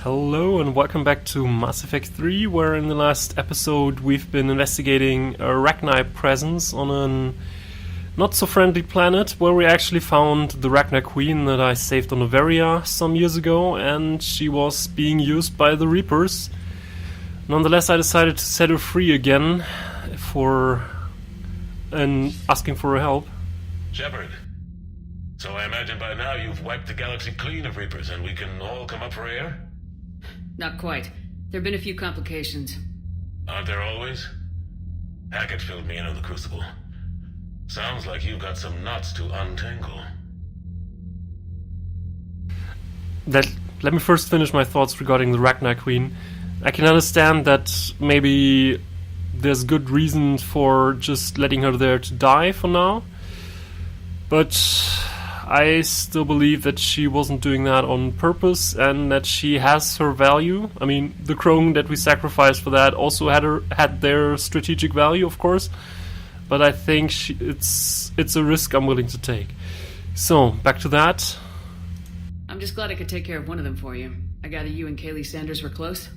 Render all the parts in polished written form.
Hello and welcome back to Mass Effect 3, where in the last episode we've been investigating a Rachni presence on a not-so-friendly planet where we actually found the Rachni Queen that I saved on Noveria some years ago, and she was being used by the Reapers. Nonetheless, I decided to set her free again and asking for her help. Shepard, so I imagine by now you've wiped the galaxy clean of Reapers and we can all come up for air? Not quite. There have been a few complications. Aren't there always? Hackett filled me in on the Crucible. Sounds like you've got some knots to untangle. Let me first finish my thoughts regarding the Rachni Queen. I can understand that maybe there's good reason for just letting her there to die for now, but I still believe that she wasn't doing that on purpose and that she has her value. I mean, the Krone that we sacrificed for that also had their strategic value, of course, but I think it's a risk I'm willing to take. So, back to that. I'm just glad I could take care of one of them for you. I gather you and Kaylee Sanders were close?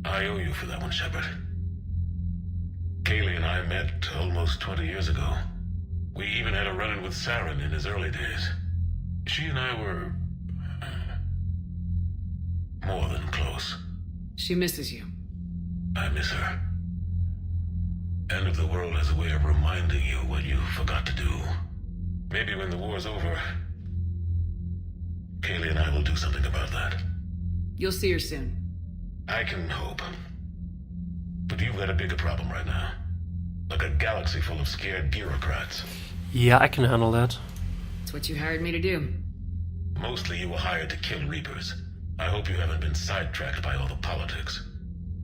I owe you for that one, Shepard. Kaylee and I met almost 20 years ago. We even had a run-in with Saren in his early days. She and I were more than close. She misses you. I miss her. End of the world has a way of reminding you what you forgot to do. Maybe when the war's over, Kaylee and I will do something about that. You'll see her soon. I can hope. But you've got a bigger problem right now. Like a galaxy full of scared bureaucrats. Yeah, I can handle that. It's what you hired me to do. Mostly you were hired to kill Reapers. I hope you haven't been sidetracked by all the politics.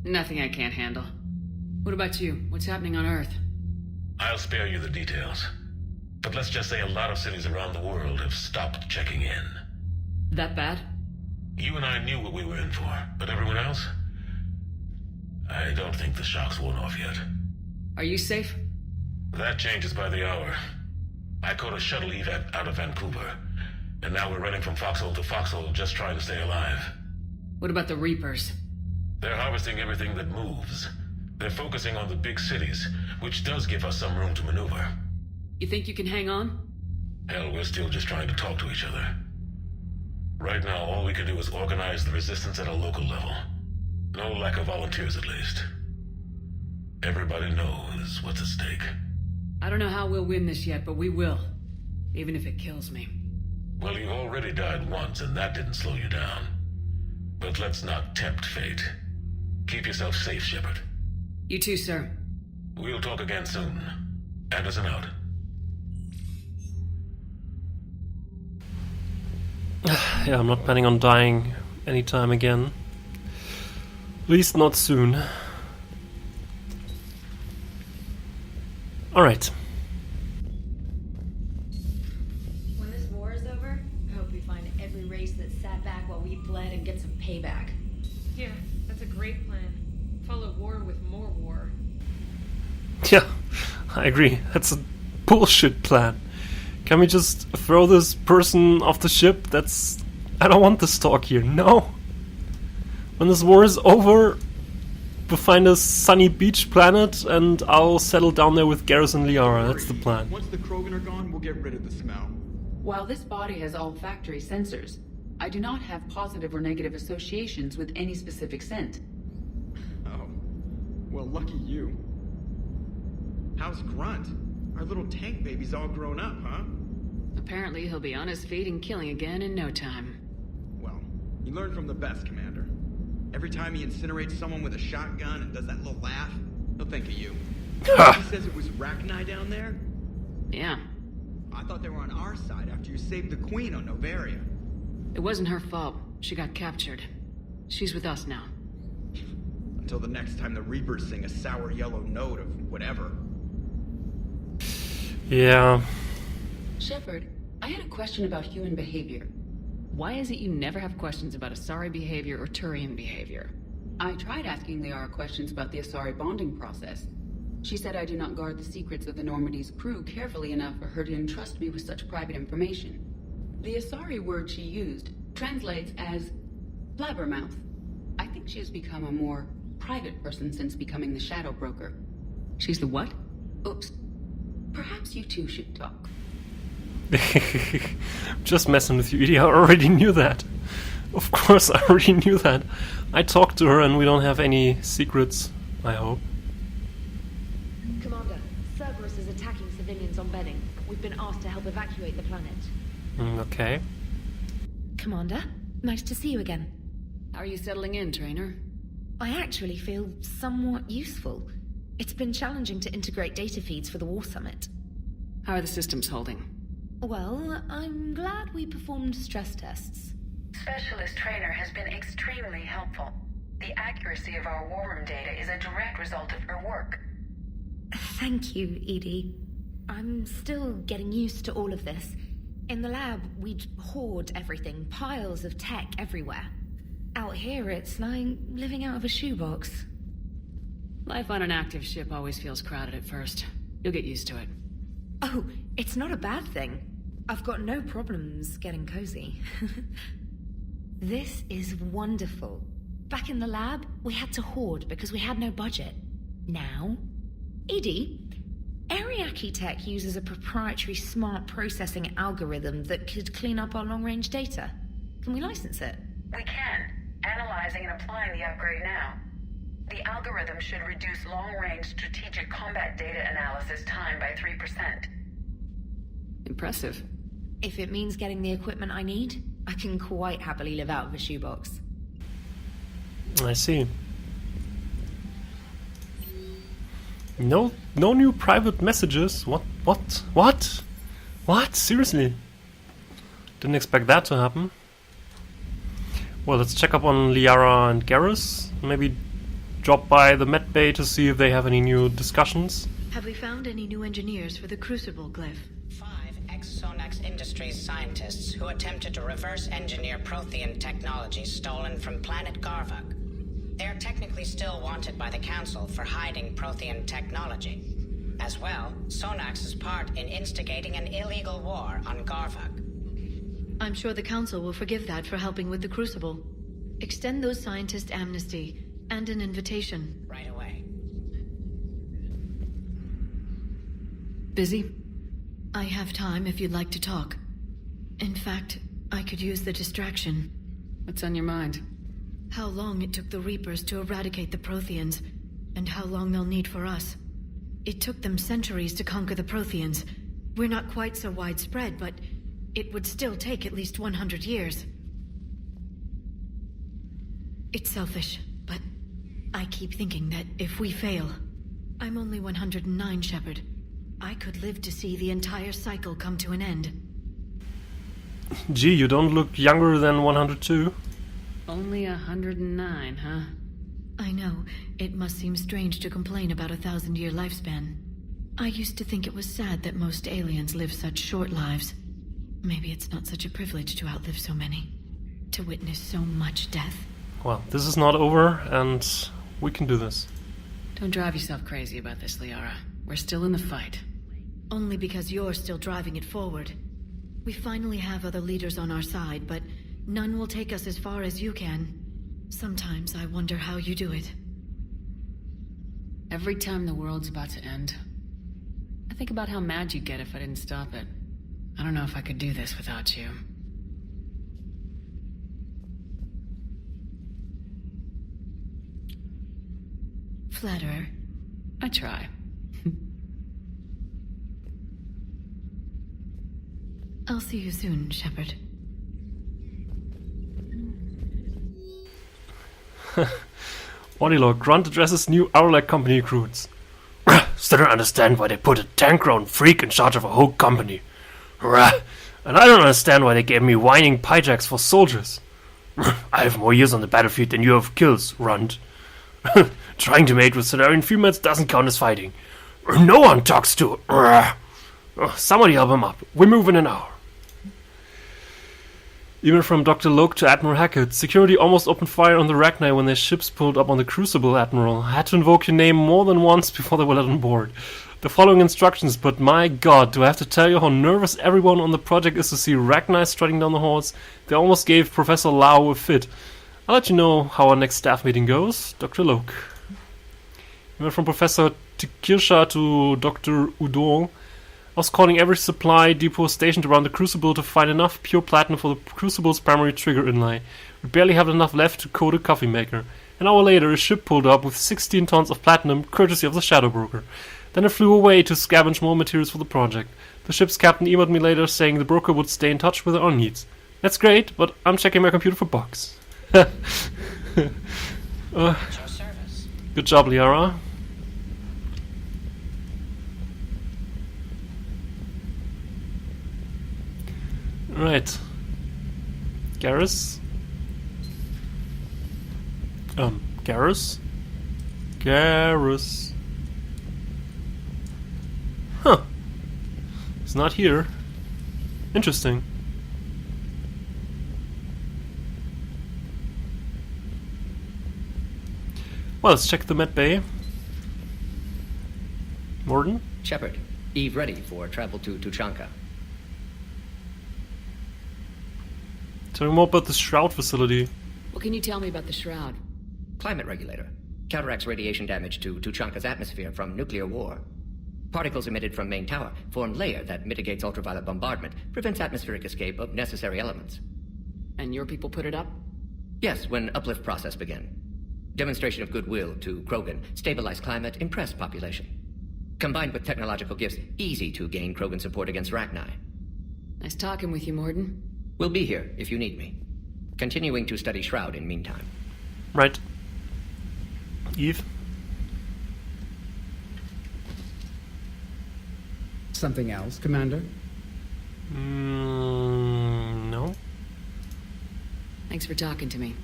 Nothing I can't handle. What about you? What's happening on Earth? I'll spare you the details. But let's just say a lot of cities around the world have stopped checking in. That bad? You and I knew what we were in for, but everyone else? I don't think the shock's worn off yet. Are you safe? That changes by the hour. I caught a shuttle evac out of Vancouver, and now we're running from foxhole to foxhole just trying to stay alive. What about the Reapers? They're harvesting everything that moves. They're focusing on the big cities, which does give us some room to maneuver. You think you can hang on? Hell, we're still just trying to talk to each other. Right now, all we can do is organize the resistance at a local level. No lack of volunteers, at least. Everybody knows what's at stake. I don't know how we'll win this yet, but we will. Even if it kills me. Well, you already died once, and that didn't slow you down. But let's not tempt fate. Keep yourself safe, Shepard. You too, sir. We'll talk again soon. Anderson out. Yeah, I'm not planning on dying anytime again. At least not soon. Alright. When this war is over, I hope we find every race that sat back while we bled and get some payback. Yeah, that's a great plan. Follow war with more war. Yeah, I agree. That's a bullshit plan. Can we just throw this person off the ship? I don't want this talk here. No. When this war is over, we'll find a sunny beach planet and I'll settle down there with Garrus and Liara. That's the plan. Once the Krogan are gone, we'll get rid of the smell. While this body has all factory sensors, I do not have positive or negative associations with any specific scent. Oh. Well, lucky you. How's Grunt? Our little tank baby's all grown up, huh? Apparently he'll be on his feet and killing again in no time. Well, you learn from the best, Commander. Every time he incinerates someone with a shotgun and does that little laugh, he'll think of you. He says it was Rachni down there? Yeah. I thought they were on our side after you saved the Queen on Noveria. It wasn't her fault. She got captured. She's with us now. Until the next time the Reapers sing a sour yellow note of whatever. Yeah. Shepard, I had a question about human behavior. Why is it you never have questions about Asari behavior or Turian behavior? I tried asking Liara questions about the Asari bonding process. She said I do not guard the secrets of the Normandy's crew carefully enough for her to entrust me with such private information. The Asari word she used translates as Blabbermouth. I think she has become a more private person since becoming the Shadow Broker. She's the what? Oops. Perhaps you two should talk. Just messing with you, Edie. I already knew that. Of course, I already knew that. I talked to her and we don't have any secrets, I hope. Commander, Cerberus is attacking civilians on Benning. We've been asked to help evacuate the planet. Okay. Commander, nice to see you again. How are you settling in, Trainer? I actually feel somewhat useful. It's been challenging to integrate data feeds for the War Summit. How are the systems holding? Well, I'm glad we performed stress tests. Specialist Trainer has been extremely helpful. The accuracy of our war room data is a direct result of her work. Thank you, Edie. I'm still getting used to all of this. In the lab, we'd hoard everything, piles of tech everywhere. Out here, it's like living out of a shoebox. Life on an active ship always feels crowded at first. You'll get used to it. Oh, it's not a bad thing. I've got no problems getting cozy. This is wonderful. Back in the lab, we had to hoard because we had no budget. Now, Edie, Ariake Tech uses a proprietary smart processing algorithm that could clean up our long-range data. Can we license it? We can. Analyzing and applying the upgrade now. The algorithm should reduce long-range strategic combat data analysis time by 3%. Impressive. If it means getting the equipment I need, I can quite happily live out of a shoebox. I see. No new private messages? What? Seriously? Didn't expect that to happen. Well, let's check up on Liara and Garrus. Maybe drop by the med bay to see if they have any new discussions. Have we found any new engineers for the Crucible glyph? 5 ex-Sonax Industries scientists who attempted to reverse engineer Prothean technology stolen from planet Garvug. They are technically still wanted by the Council for hiding Prothean technology. As well, Sonax's part in instigating an illegal war on Garvug. I'm sure the Council will forgive that for helping with the Crucible. Extend those scientists amnesty and an invitation. Right away. Busy? I have time if you'd like to talk. In fact, I could use the distraction. What's on your mind? How long it took the Reapers to eradicate the Protheans, and how long they'll need for us. It took them centuries to conquer the Protheans. We're not quite so widespread, but it would still take at least 100 years. It's selfish, but I keep thinking that if we fail... I'm only 109, Shepard. I could live to see the entire cycle come to an end. Gee, you don't look younger than 102. Only 109, huh? I know. It must seem strange to complain about a 1,000-year lifespan. I used to think it was sad that most aliens live such short lives. Maybe it's not such a privilege to outlive so many. To witness so much death. Well, this is not over, and we can do this. Don't drive yourself crazy about this, Liara. We're still in the fight. Only because you're still driving it forward. We finally have other leaders on our side, but none will take us as far as you can. Sometimes I wonder how you do it. Every time the world's about to end, I think about how mad you'd get if I didn't stop it. I don't know if I could do this without you. Flatterer. I try. I'll see you soon, Shepard. Audilog, Grunt addresses new Aralek company recruits. Still don't understand why they put a tank-grown freak in charge of a whole company. And I don't understand why they gave me whining pyjacks for soldiers. I have more years on the battlefield than you have kills, Runt. Trying to mate with Solarian females doesn't count as fighting. No one talks to... Somebody help him up. We move in an hour. Even from Dr. Loke to Admiral Hackett, security almost opened fire on the Ragnar when their ships pulled up on the Crucible, Admiral. I had to invoke your name more than once before they were let on board. The following instructions, but my god, do I have to tell you how nervous everyone on the project is to see Ragnar strutting down the halls? They almost gave Professor Lau a fit. I'll let you know how our next staff meeting goes. Dr. Loke. We went from Professor Kirsha to Dr. Udon. I was calling every supply depot stationed around the Crucible to find enough pure platinum for the Crucible's primary trigger inlay. We barely have enough left to coat a coffee maker. An hour later, a ship pulled up with 16 tons of platinum, courtesy of the Shadow Broker. Then it flew away to scavenge more materials for the project. The ship's captain emailed me later saying the broker would stay in touch with our needs. That's great, but I'm checking my computer for bugs. Good job, Liara. Right. Garrus? Garrus? Garrus. Huh. He's not here. Interesting. Well, let's check the med bay. Morden? Shepard, Eve ready for travel to Tuchanka. Tell me more about the Shroud facility. What can you tell me about the Shroud? Climate regulator. Counteracts radiation damage to Tuchanka's atmosphere from nuclear war. Particles emitted from main tower form layer that mitigates ultraviolet bombardment, prevents atmospheric escape of necessary elements. And your people put it up? Yes, when uplift process began. Demonstration of goodwill to Krogan, stabilize climate, impress population. Combined with technological gifts, easy to gain Krogan support against Rachni. Nice talking with you, Morden. We'll be here if you need me. Continuing to study Shroud in meantime. Right. Eve? Something else, Commander? No. Thanks for talking to me.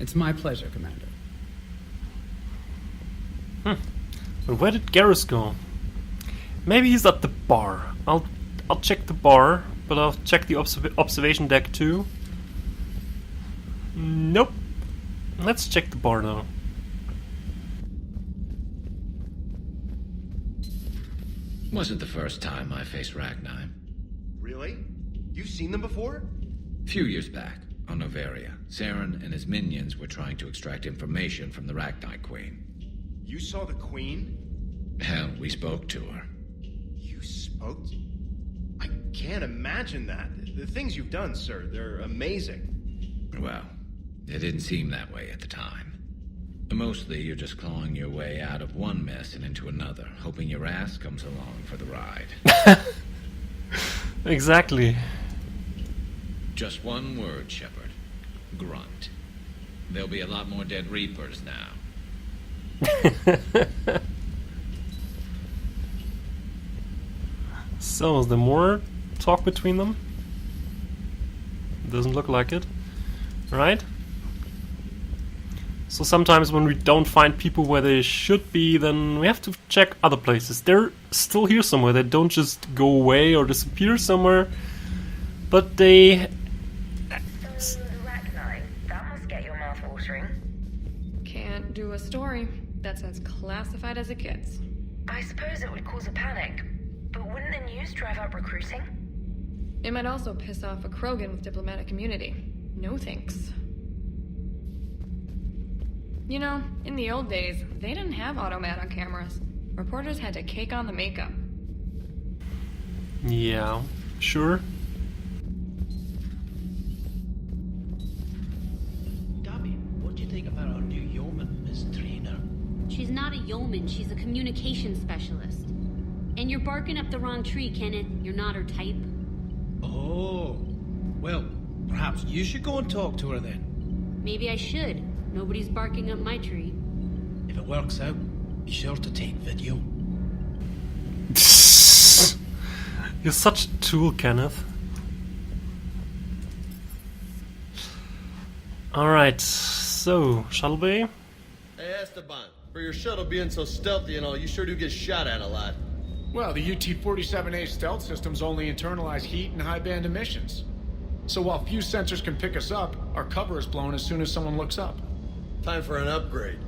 It's my pleasure, Commander. But where did Garrus go? Maybe he's at the bar. I'll check the bar, but I'll check the observation deck too. Nope. Let's check the bar now. Wasn't the first time I faced Rachni. Really? You've seen them before? A few years back, on Noveria, Saren and his minions were trying to extract information from the Rachni Queen. You saw the Queen? Hell, we spoke to her. You spoke? I can't imagine that. The things you've done, sir, they're amazing. Well, it didn't seem that way at the time. Mostly, you're just clawing your way out of one mess and into another, hoping your ass comes along for the ride. Exactly. Just one word, Shepard. Grunt. There'll be a lot more dead Reapers now. So, is there more talk between them? Doesn't look like it. Right? So sometimes when we don't find people where they should be, then we have to check other places. They're still here somewhere. They don't just go away or disappear somewhere, but they... So, Rachni, that must get your mouth watering. Can't do a story. That's as classified as it gets. I suppose it would cause a panic, but wouldn't the news drive up recruiting? It might also piss off a Krogan with diplomatic immunity. No thanks. You know, in the old days, they didn't have automat on cameras. Reporters had to cake on the makeup. Yeah, sure. Gabby, what do you think about our new yeoman, Miss Trainer? She's not a yeoman, she's a communication specialist. And you're barking up the wrong tree, Kenneth. You're not her type. Oh, well, perhaps you should go and talk to her then. Maybe I should. Nobody's barking up my tree. If it works out, be sure to take video. You're such a tool, Kenneth. Alright, so, shuttle bay? Hey, Esteban, for your shuttle being so stealthy and all, you sure do get shot at a lot. Well, the UT-47A stealth systems only internalize heat and high-band emissions. So while few sensors can pick us up, our cover is blown as soon as someone looks up. Time for an upgrade.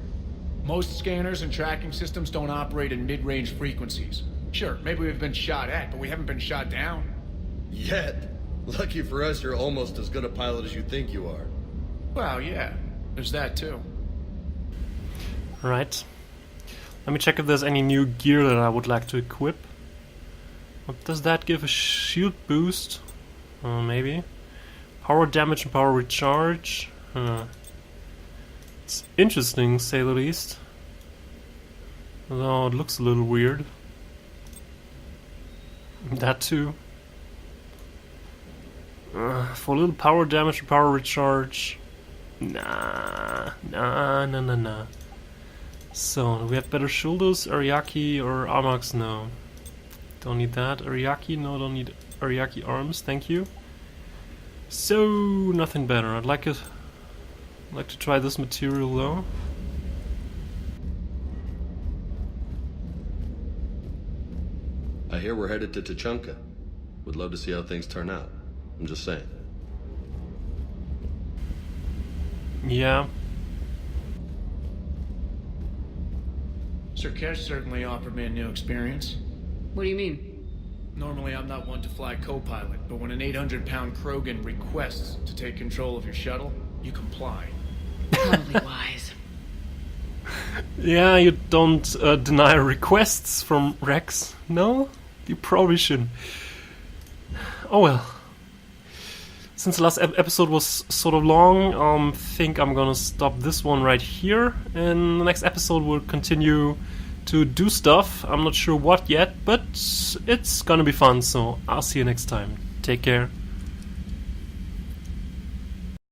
Most scanners and tracking systems don't operate in mid-range frequencies. Sure, maybe we've been shot at, but we haven't been shot down. Yet. Lucky for us, you're almost as good a pilot as you think you are. Well, yeah. There's that too. Right. Let me check if there's any new gear that I would like to equip. What does that give? A shield boost? Maybe. Power damage and power recharge. It's interesting, to say the least. Although it looks a little weird. That too. For a little power damage and power recharge. Nah. So, do we have better shoulders, Ariake, or Armax? No. Don't need that. Ariake? No, don't need Ariake arms, thank you. So, nothing better. I'd like to try this material though. I hear we're headed to Tuchanka. Would love to see how things turn out. I'm just saying. Yeah. Sir Kesh certainly offered me a new experience. What do you mean? Normally I'm not one to fly co-pilot, but when an 800-pound Krogan requests to take control of your shuttle, you comply. Probably wise. Yeah, you don't deny requests from Rex. No? You probably shouldn't. Oh well. Since the last episode was sort of long, think I'm gonna stop this one right here. And the next episode we'll continue to do stuff. I'm not sure what yet, but it's gonna be fun, so I'll see you next time. Take care.